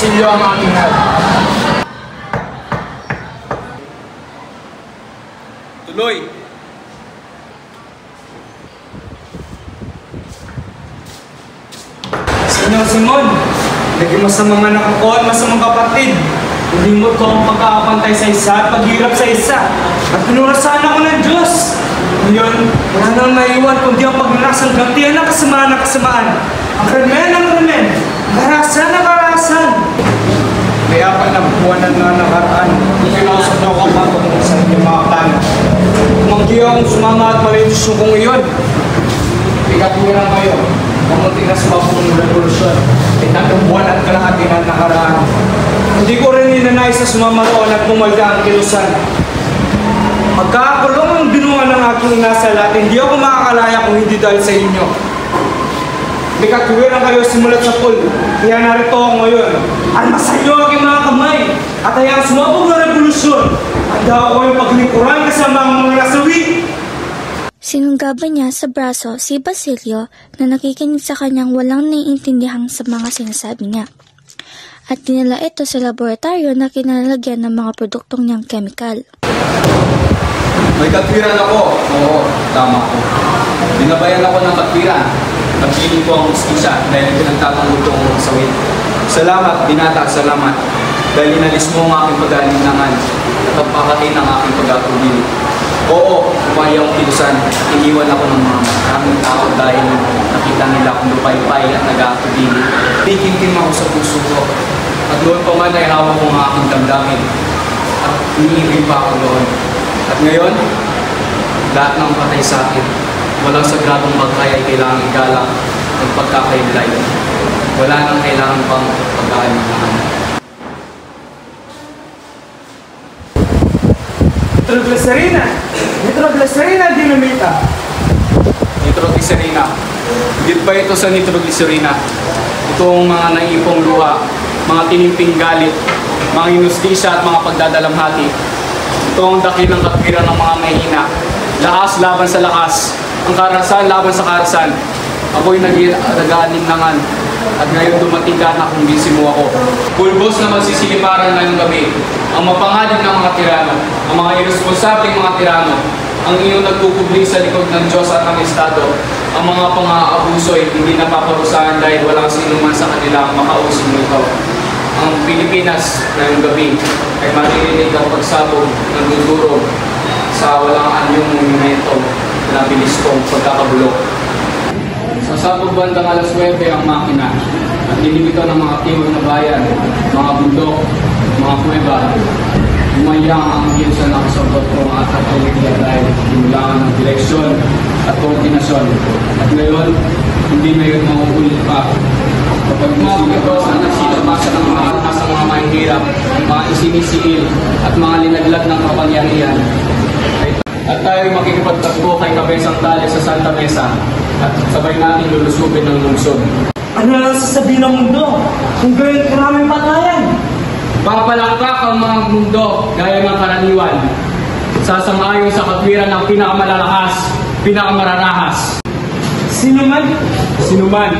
Basilio ang aking nad. Tuloy! Senyong Simon, naging masamang anak ako at masamang kapatid. Nalimot ko ang pagkakapantay sa isa at paghirap sa isa. At pinurasan ako ng Diyos. Ngayon, wala nang naiwan kundi ang pagnanasang gantihan ng kasamaan ng kasamaan. Ang krimen ng krimen. Ang karahasan ng karahasan. May 4 na buwan na nakaraan. Kinausap na ako patungkol sa inyong mga plano. Kumanggiyo akong sumama at malindisyon kong iyon. Ikatuwiran kayo. Mamunti na sumabog ng revolusyon. Ay 3 buwan at kalahati na nakaraan. Hindi ko rin ninanais na sumama roon at pumalda ang kilusan. Magkakakulong ang binungan ng aking inasal at hindi ako makakalaya kung hindi dahil sa inyo. May katuwiran kayo simulat sa pool. Kaya narito ako ngayon. Almas sa inyo aking mga kamay. At hayang sumabog ng revolusyon. Handa ako yung paglingkuran kasama ang mga nasawi. Sinunggaban niya sa braso si Basilio na nakikinig sa kanyang walang naiintindihang sa mga sinasabi niya. At dinala ito sa laboratorio na kinalagyan ng mga produktong niyang kemikal. May katwiran ako. Oo, tama ko. Binabayan ako ng katwiran. Nagpiling ko ang hustisya dahil pinagtatanggol ko ang kasawin. Salamat, binata, salamat. Dahil inalis mo ang aking pag-alinlangan at pagpakatay ng aking pag-atubili. Oo, kumaya akong kilusan. Iniwan ako ng mga maraming tao dahil nakita nila akong lupay-pay at nag-aatubili. Tikim-tim ako sa puso ko. At noon pa man ay hawak ko ang aking damdamin. At iniibig pa ako noon. At ngayon, lahat ng patay sa akin. Walang sagradong bagay ay kailangang igalang ng pagkakailay. Wala nang kailangan pang pag-aalinlangan. Nitroglycerina! Nitroglycerina dinamita! Nitroglycerina. Higit pa ito sa nitroglycerina. Itong mga naipong luha, mga tinimping galit, mga inustisya at mga pagdadalamhati. Ito ang dakilang katwiran ng mga mahina. Lakas laban sa lakas. Ang karahasan laban sa karahasan. Ako'y nag-aalinlangan. At ngayon dumating ka na kung gising mo ako. Pulbos na magsisiliparan ngayong gabi. Ang mapanganib ng mga tirano. Ang mga irresponsableng mga tirano. Ang iyong nagkukubli sa likod ng Diyos at ng Estado. Ang mga pang-aabuso ay hindi napaparusahan dahil walang sinuman sa kanila ang makausin nito. Ang Pilipinas ngayong gabi ay maririnig ang pagsabog ng dudurog sa walang anyong monumento na bilis kong pagkakabulok. Sa sabog bandang alas 9 ang makina at nilibito ng mga timog na bayan, mga bundok, mga kuweba. Umayang ang kinsa na kasabot ko at katulad dahil himulangan ng direksyon at koordinasyon. At ngayon, hindi na yun mauulit pa. Kapag musig ito sa nagsilamasa ng mga atas ng mga mahihirap, mga isinisiil at mga linaglag ng kapangyarihan, at tayo makikipagtagpo kay Kabesang Tali sa Santa Mesa at sabay natin lulusubin ng lungsod. Ano lang sasabihin ng mundo? Kung gayon maraming patayan. Papalakpak ang mga mundo gaya ng karaniwan. Sasang-ayon sa katwiran ng pinakamalalakas, pinakamararahas. Sino man? Sino man,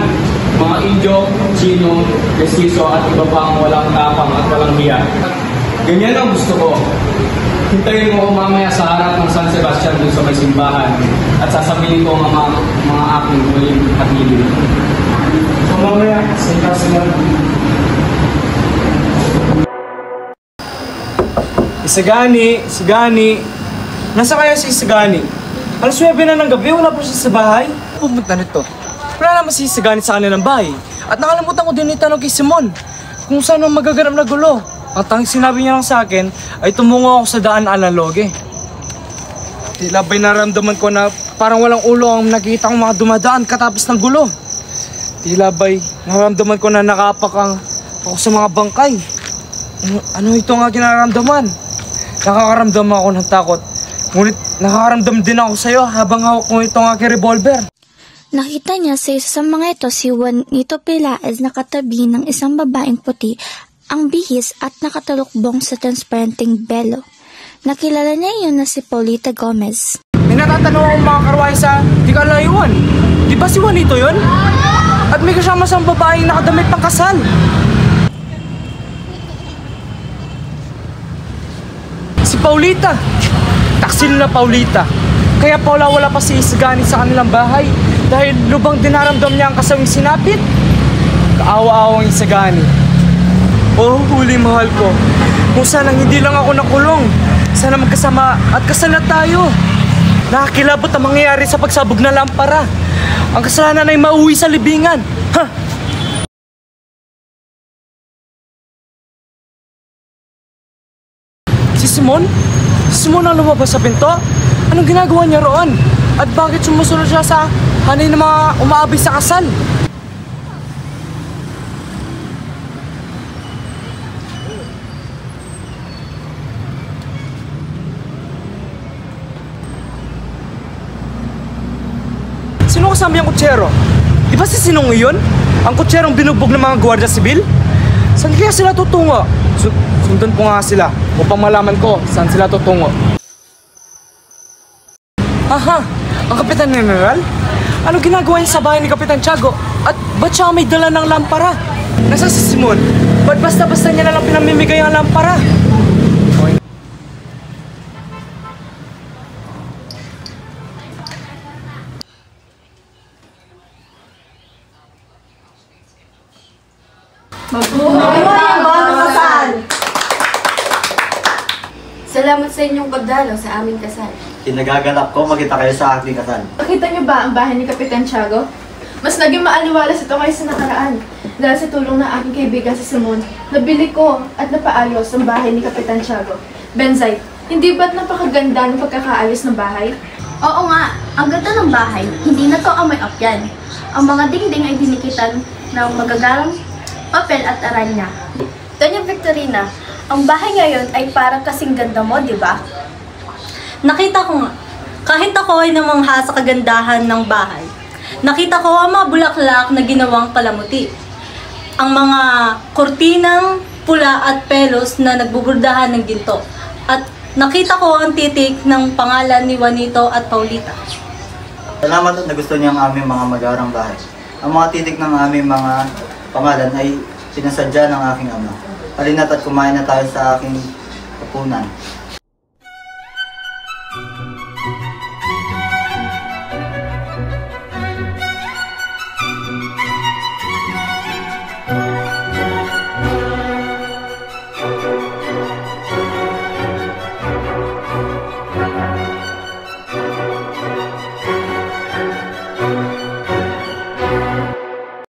mga Indio, Chino, Mestizo at iba pang walang tapang at walang hiya. Ganyan ang gusto ko. Hintayin mo ko mamaya sa harap ng San Sebastian dun sa may simbahan at sasabihin ko ang mga aking huling katilin. So mamaya, sinta-sinta. Sigani. Nasa kaya si Sigani? Alas 9 na ng gabi, wala po siya sa bahay. Pumunta nito. Wala naman si Sigani sa kanilang bahay. At nakalimutan ko din itanong kay Simon kung saan ang magaganap na gulo. Ang tanging sinabi niya lang sa akin ay tumungo ako sa daan Analogue. Tila ba'y naramdaman ko na parang walang ulo ang nakikita kong mga dumadaan katapos ng gulo. Tila ba'y naramdaman ko na nakapak ako sa mga bangkay. Ano ito ang aking nararamdaman? Nakakaramdam ako ng takot. Ngunit nakakaramdam din ako sa iyo habang hawak ko itong aking revolver. Nakita niya sa isa sa mga ito si Juanito Pilaez na katabi ng isang babaeng puti ang bihis at nakatalukbong sa transparenting belo. Nakilala niya iyon na si Paulita Gomez. May natatanong akong mga karwahe sa di ka layuan. Di ba si Juanito yun? At may kasama sa babaeng nakadamit pang kasal. Si Paulita! Taksil na Paulita. Kaya wala pa si Isagani sa kanilang bahay dahil lubang dinaramdam niya ang kasawing sinapit. Kaawa-awang Isagani. Oh, huli mahal ko. Kung sanang hindi lang ako nakulong. Sana magkasama at kasal na tayo. Nakakilabot ang mangyayari sa pagsabog na lampara. Ang kasalanan ay mauwi sa libingan. Ha? Si Simon? Si Simon ang lumabas sa pinto? Anong ginagawa niya roon? At bakit sumusunod siya sa hanay ng mga umaabay sa kasal? Sino kasama yung kutsero? Di ba si Sinong iyon? Ang kutserong binugbog ng mga gwardiya sibil? Saan kaya sila tutungo? Sundan ko nga sila upang malaman ko saan sila tutungo. Aha! Ang Kapitan General? Ano ginagawa niya sa bahay ni Kapitan Tiago? At ba't siya may dala ng lampara? Nasa si Simon? Ba't basta-basta niya nalang pinamimigay ang lampara? Salamat sa inyong pagdalaw sa aming kasal. Kinagaganap ko makita kayo sa aking kasal. Nakita niyo ba ang bahay ni Kapitan Tiago? Mas naging maaliwalas ito kaysa nakaraan. Dahil sa tulong ng aking kaibigan si Simon, nabili ko at napaayos ang bahay ni Kapitan Tiago. Benzay, hindi ba't napakaganda ng pagkakaayos ng bahay? Oo nga, ang ganda ng bahay, hindi na to amoy opyan. Ang mga dingding ay dinikitan ng magagarang papel at aranya. Doña Victorina, ang bahay ngayon ay parang kasing ganda mo, di ba? Nakita ko nga, kahit ako ay namangha sa kagandahan ng bahay, nakita ko ang mga bulaklak na ginawang palamuti. Ang mga kurtinang pula at pelos na nagbuburdahan ng ginto. At nakita ko ang titik ng pangalan ni Juanito at Paulita. Salamat at nagustuhan niyo ang aming mga magarang bahay. Ang mga titik ng aming mga pangalan ay pinasadya ng aking ama. Halina't at kumain na tayo sa aking hapunan.